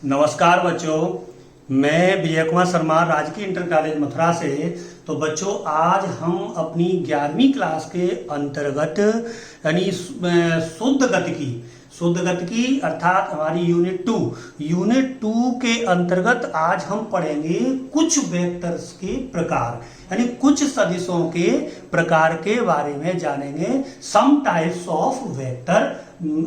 नमस्कार बच्चों, मैं विजय कुमार शर्मा राजकीय इंटर कॉलेज मथुरा से। तो बच्चों, आज हम अपनी 11वीं क्लास के अंतर्गत यानी शुद्ध गतिकी अर्थात हमारी यूनिट टू के अंतर्गत आज हम पढ़ेंगे कुछ वेक्टर्स के प्रकार, यानी कुछ सदिशों के प्रकार के बारे में जानेंगे। सम टाइप्स ऑफ वेक्टर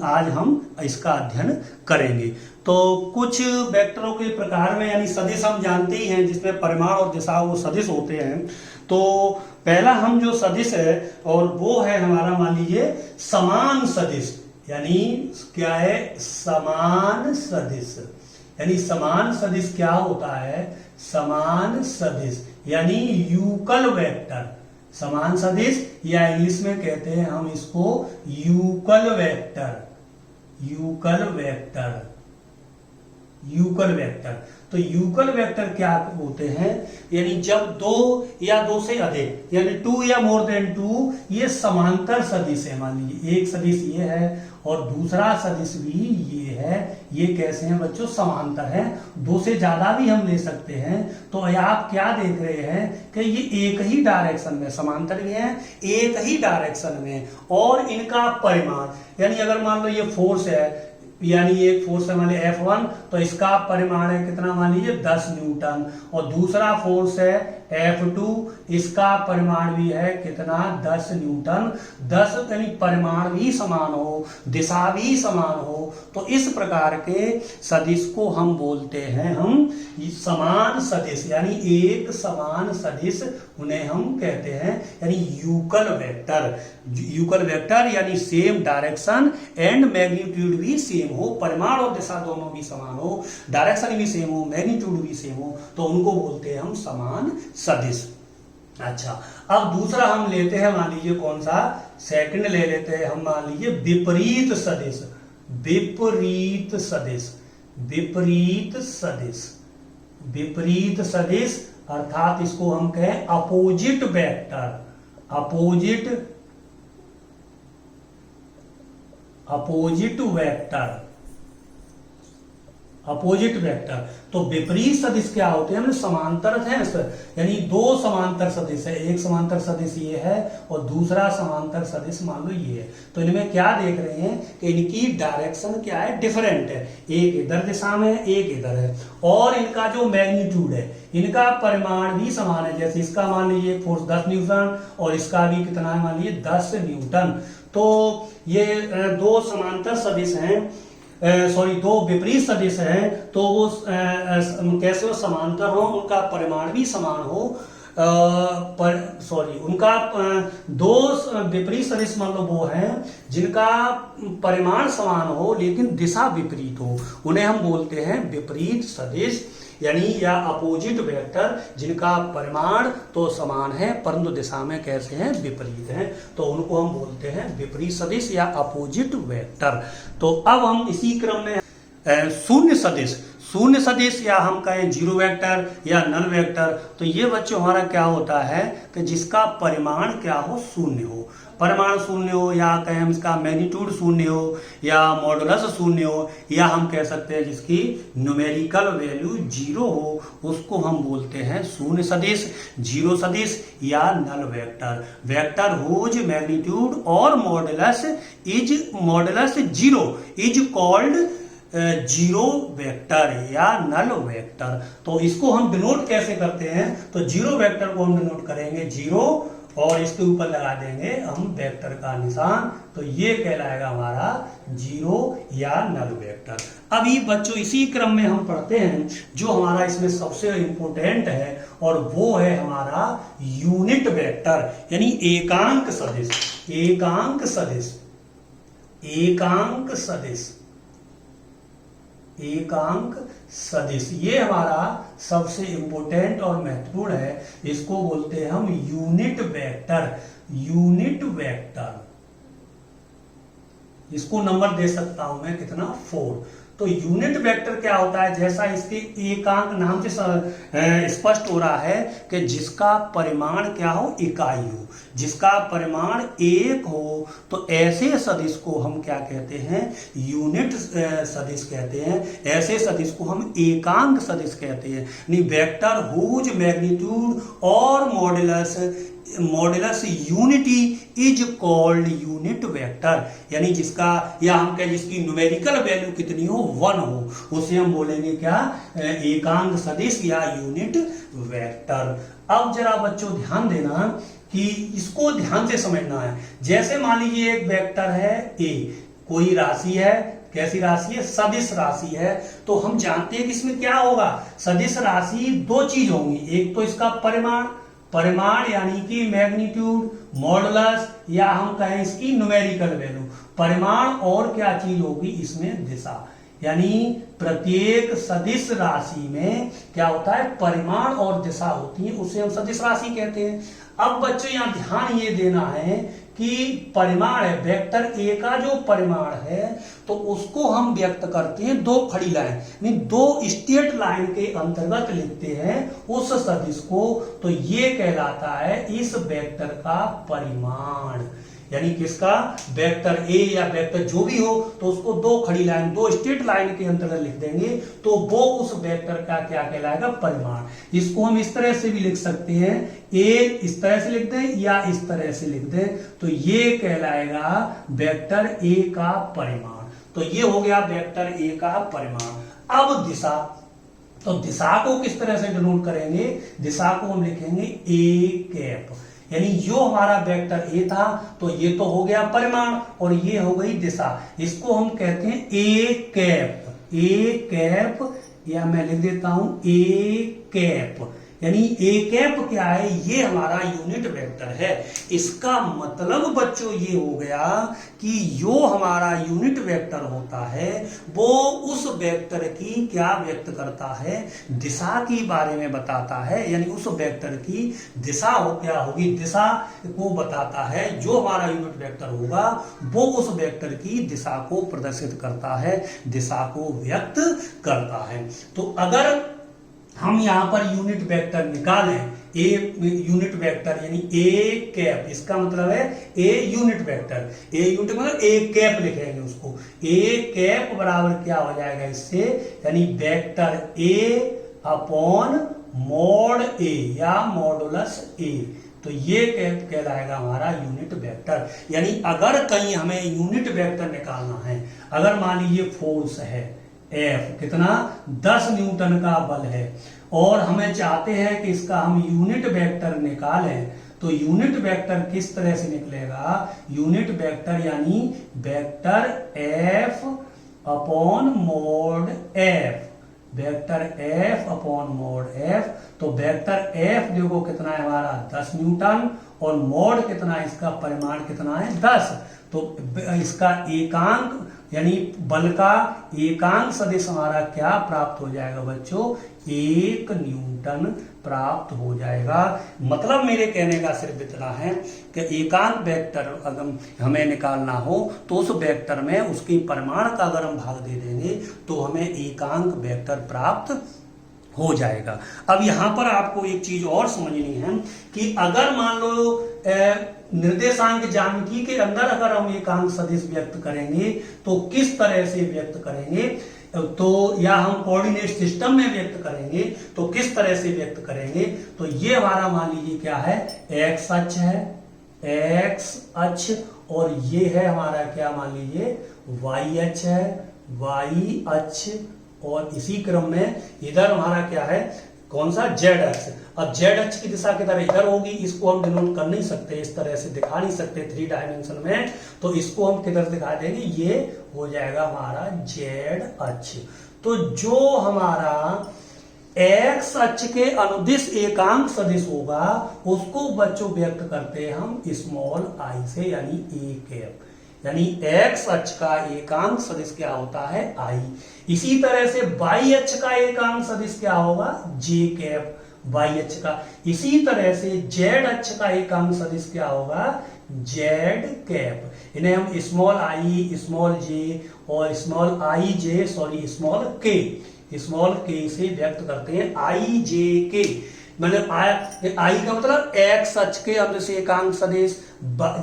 आज हम इसका अध्ययन करेंगे। तो कुछ वेक्टरों के प्रकार में यानी सदिश हम जानते ही हैं, जिसमें परिमाण और दिशा वो सदिश होते हैं। तो पहला हम जो सदिश है और वो है हमारा, मान लीजिए समान सदिश। यानी क्या है? समान सदिश। यानी समान सदिश क्या होता है? समान सदिश यानी यूकल वेक्टर। समान सदिश या इंग्लिश में कहते हैं हम इसको यूकल वेक्टर। Equal vector. तो यूकल वेक्टर क्या होते हैं? यानी जब दो या दो से अधिक यानी टू या मोर देन टू ये समांतर सदिश है। मान लीजिए एक सदिश ये है और दूसरा सदिश भी ये है। ये कैसे हैं बच्चों? समांतर है। दो से ज्यादा भी हम ले सकते हैं। तो आप क्या देख रहे हैं कि ये एक ही डायरेक्शन में समांतर भी है, एक ही डायरेक्शन में, और इनका परिमाण यानी अगर मान लो ये फोर्स है, यानी एक फोर्स है मान लीजिए F1, तो इसका परिमाण है कितना? मान लीजिए 10 न्यूटन। और दूसरा फोर्स है F2, इसका परिमाण भी है कितना? 10 न्यूटन। 10 यानी परिमाण भी समान हो, दिशा भी समान हो, तो इस प्रकार के सदिश को हम बोलते हैं हम समान सदिश, यानी एक समान सदिश उन्हें हम कहते हैं, यानी यूकल वेक्टर यानी सेम डायरेक्शन एंड मैग्नीट्यूड भी सेम हो, परिमाण और दिशा दोनों भी समान हो, डायरेक्शन भी सेम हो, मैग्नीट्यूड भी सेम हो, तो उनको बोलते हैं हम समान सदिश। अच्छा, अब दूसरा हम लेते हैं, मान लीजिए कौन सा? सेकंड ले लेते हैं हम, मान लीजिए विपरीत सदिश। विपरीत सदिश अर्थात इसको हम कहें अपोजिट वेक्टर। Opposite vector. तो विपरीत सदिश क्या होते हैं? समांतर है, यानी दो समांतर सदिश है। एक समांतर सदिश ये है और दूसरा समांतर सदिश मान लो ये है। तो इनमें क्या देख रहे हैं कि इनकी डायरेक्शन क्या है? डिफरेंट है। एक इधर दिशा में है, एक इधर है, और इनका जो मैग्नीट्यूड है, इनका परिमाण भी समान है। जैसे इसका मान लीजिए फोर्स 10 न्यूटन और इसका भी कितना है? मान लीजिए 10 न्यूटन। तो ये दो समांतर सदिश हैं, दो विपरीत सदिश हैं। तो वो कैसे समांतर हो, उनका परिमाण भी समान हो, उनका दो विपरीत सदिश मान लो वो हैं जिनका परिमाण समान हो लेकिन दिशा विपरीत हो, उन्हें हम बोलते हैं विपरीत सदिश, यानी या अपोजिट वेक्टर, जिनका परिमाण तो समान है परंतु दिशा में कैसे हैं? विपरीत हैं। तो उनको हम बोलते हैं विपरीत सदिश या अपोजिट वेक्टर। तो अब हम इसी क्रम में शून्य सदिश या हम कहें जीरो वेक्टर या नल वेक्टर। तो ये बच्चों हमारा क्या होता है कि जिसका परिमाण क्या हो? शून्य हो। परिमाण शून्य हो, या कहें हम इसका मैग्नीट्यूड शून्य हो, या मॉडुलस शून्य हो, या हम कह सकते हैं जिसकी न्यूमेरिकल वैल्यू जीरो हो, उसको हम बोलते हैं शून्य सदिश, जीरो सदिश या नल वेक्टर हुज मैग्नीट्यूड और modulus zero is called zero vector या नल वेक्टर। तो इसको हम डिनोट कैसे करते हैं? तो जीरो वेक्टर को हम डिनोट करेंगे जीरो, और इसके ऊपर लगा देंगे हम वेक्टर का निशान। तो ये कहलाएगा हमारा जीरो या नल वेक्टर। अभी बच्चों इसी क्रम में हम पढ़ते हैं जो हमारा इसमें सबसे इंपॉर्टेंट है, और वो है हमारा यूनिट वेक्टर, यानी एकांक सदिश। ये हमारा सबसे इंपॉर्टेंट और महत्वपूर्ण है। इसको बोलते हैं हम यूनिट वेक्टर। इसको नंबर दे सकता हूं मैं कितना? 4। तो यूनिट वेक्टर क्या होता है, जैसा इसके एकांक नाम से स्पष्ट हो रहा है कि जिसका परिमाण क्या हो, इकाई हो, जिसका परिमाण एक हो, तो ऐसे सदिश को हम क्या कहते हैं, यूनिट सदिश कहते हैं। ऐसे सदिश को हम एकांक सदिश कहते हैं। यानी वेक्टर हुज मैग्नीट्यूड और modulus unity is called unit vector. यानी जिसका, या हम कहें जिसकी न्यूमेरिकल वैल्यू कितनी हो, 1 हो, उसे हम बोलेंगे क्या, एकांक सदिश या यूनिट वेक्टर। अब जरा बच्चों ध्यान देना कि इसको ध्यान से समझना है। जैसे मान लीजिए एक वेक्टर है ए, कोई राशि है, कैसी राशि है, सदिश राशि है, तो हम जानते हैं कि इसमें क्या होगा, सदिश राशि दो चीज होंगी, एक तो इसका परिमाण यानी कि मैग्नीट्यूड, मॉडुलस, या हम कहें इसकी न्यूमेरिकल वैल्यू। परिमाण और क्या चीज होगी इसमें, दिशा। यानी प्रत्येक सदिश राशि में क्या होता है, परिमाण और दिशा होती है, उसे हम सदिश राशि कहते हैं। अब बच्चों यहां ध्यान ये देना है कि परिमाण है, वेक्टर ए का जो परिमाण है, तो उसको हम व्यक्त करते हैं दो खड़ी लाइन, यानी दो स्ट्रेट लाइन के अंतर्गत लिखते हैं उस सदिश को, तो ये कहलाता है इस वेक्टर का परिमाण। यानी किसका, वेक्टर ए या वेक्टर जो भी हो, तो उसको दो खड़ी लाइन, दो स्ट्रेट लाइन के अंतर्गत लिख देंगे, तो वो उस वेक्टर का क्या कहलाएगा, परिमाण। इसको हम इस तरह से भी लिख सकते हैं, ए इस तरह से लिख दें या इस तरह से लिख दें, तो ये कहलाएगा वेक्टर ए का परिमाण। तो ये हो गया वेक्टर ए का परिमाण। अब दिशा, तो दिशा को किस तरह से डिनोट करेंगे, दिशा को हम लिखेंगे ए कैप। यानी जो हमारा वेक्टर ए था, तो ये तो हो गया परिमाण और ये हो गई दिशा, इसको हम कहते हैं ए कैप। ए कैप, या मैं लिख देता हूं ए कैप। यानी ए कैप क्या है, ये हमारा यूनिट वेक्टर है। इसका मतलब बच्चों ये हो गया कि जो हमारा यूनिट वेक्टर होता है वो उस वेक्टर की क्या व्यक्त करता है, दिशा के बारे में बताता है। यानी उस वेक्टर की दिशा हो क्या होगी, दिशा को बताता है। जो हमारा यूनिट वेक्टर होगा वो उस वेक्टर की दिशा को प्रदर्शित करता है, दिशा को व्यक्त करता है। तो अगर हम यहां पर यूनिट वेक्टर निकालें, ए यूनिट वेक्टर यानी ए कैप, इसका मतलब है a unit vector, a unit मतलब ए कैप लिखेंगे उसको। ए कैप बराबर क्या हो जाएगा इससे, यानी वेक्टर ए अपॉन मॉड ए या मॉडुलस ए, तो ये कैप कहलाएगा हमारा यूनिट वेक्टर। यानी अगर कहीं हमें यूनिट वेक्टर निकालना है, अगर मान लीजिए फोर्स है F, कितना 10 न्यूटन का बल है, और हमें चाहते हैं कि इसका हम यूनिट वेक्टर निकालें, तो यूनिट वेक्टर किस तरह से निकलेगा, यूनिट वेक्टर यानी vector F upon mode F, vector F upon mode F। तो वेक्टर F देखो कितना है हमारा 10 न्यूटन, और मोड कितना है, इसका परिमाण कितना है 10। तो इसका एकांक यानी बल का एकांक सदिश हमारा क्या प्राप्त हो जाएगा बच्चों, 1 न्यूटन प्राप्त हो जाएगा। मतलब मेरे कहने का सिर्फ इतना है कि एकांक वेक्टर अगर हमें निकालना हो तो उस वेक्टर में उसके परिमाण का अगर हम भाग दे देंगे तो हमें एकांक वेक्टर प्राप्त हो जाएगा। अब यहां पर आपको एक चीज और समझनी है कि अगर मान लो निर्देशांक ज्यामिति के अंदर अगर हम एकांक सदिश व्यक्त करेंगे तो किस तरह से व्यक्त करेंगे, तो या हम कोऑर्डिनेट सिस्टम में व्यक्त करेंगे तो किस तरह से व्यक्त करेंगे। तो ये हमारा मान लीजिए क्या है, एक्स अक्ष है, एक्स अक्ष, और ये है हमारा क्या मान लीजिए वाई अक्ष है, वाई अक्ष, और इसी क्रम में इधर हमारा क्या है, कौन सा, जेड अक्ष। अब जेड अक्ष की दिशा किधर इधर होगी, इसको हम डिनोट कर नहीं सकते, इस तरह से दिखा नहीं सकते 3 डायमेंशन में, तो इसको हम किधर दिखा देंगे, ये हो जाएगा हमारा जेड अक्ष। तो जो हमारा एक्स अक्ष के अनुदिश एकांक सदिश होगा उसको बच्चों व्यक्त करते हैं हम स्मॉल आई से, यानी ए कैप। यानी एक्स अक्ष का एकांक सदिश क्या होता है, आई। इसी तरह से वाई अक्ष का एकांक सदिश क्या होगा, जे कैप, वाई अक्ष का। इसी तरह से जेड अक्ष का एकांक सदिश क्या होगा, जेड कैप। इन्हें हम स्मॉल आई, स्मॉल जे और स्मॉल के से व्यक्त करते हैं आई जे के। मतलब आई का मतलब एक्स अक्ष के अनुदिश एकांक सदिश,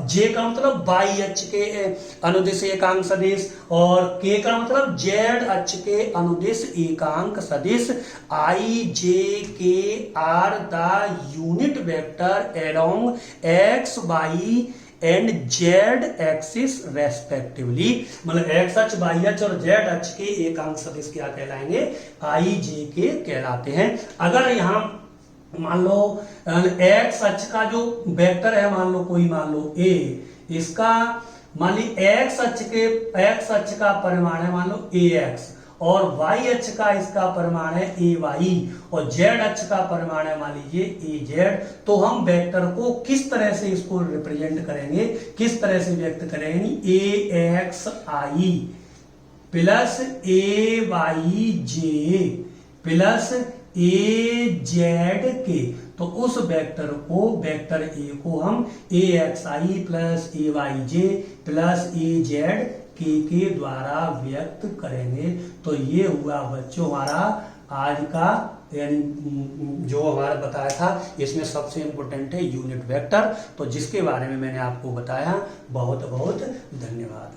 जे का मतलब वाई अक्ष के अनुदिश एकांक सदिश, और के का मतलब जेड अक्ष के अनुदिश एकांक सदिश। I J K are the unit vector along X Y and Z axis respectively. मतलब एक्स अक्ष, वाई अक्ष और जेड अक्ष के एकांक सदिश क्या कहलाएंगे? आई जे के कहलाते हैं। अगर यहाँ मान लो एक्स अक्ष का जो वेक्टर है, मान लो कोई, मान लो ए, इसका मान ली एक्स अक्ष का परिमाण है मान लो ए एक्स, और वाई अक्ष का इसका परिमाण है ए वाई, और जेड अक्ष का परिमाण है मान लीजिए ए जेड। तो हम वेक्टर को किस तरह से इसको रिप्रेजेंट करेंगे, किस तरह से व्यक्त करेंगे? ए एक्स आई प्लस ए वाई जे प्लस ए जेड के। तो उस वेक्टर को, वेक्टर ए को हम ए एक्स आई प्लस ए वाई जे प्लस ए जेड के द्वारा व्यक्त करेंगे। तो ये हुआ बच्चों हमारा आज का, यानी जो हमारा बताया था, इसमें सबसे इंपॉर्टेंट है यूनिट वेक्टर। तो जिसके बारे में मैंने आपको बताया, बहुत बहुत धन्यवाद।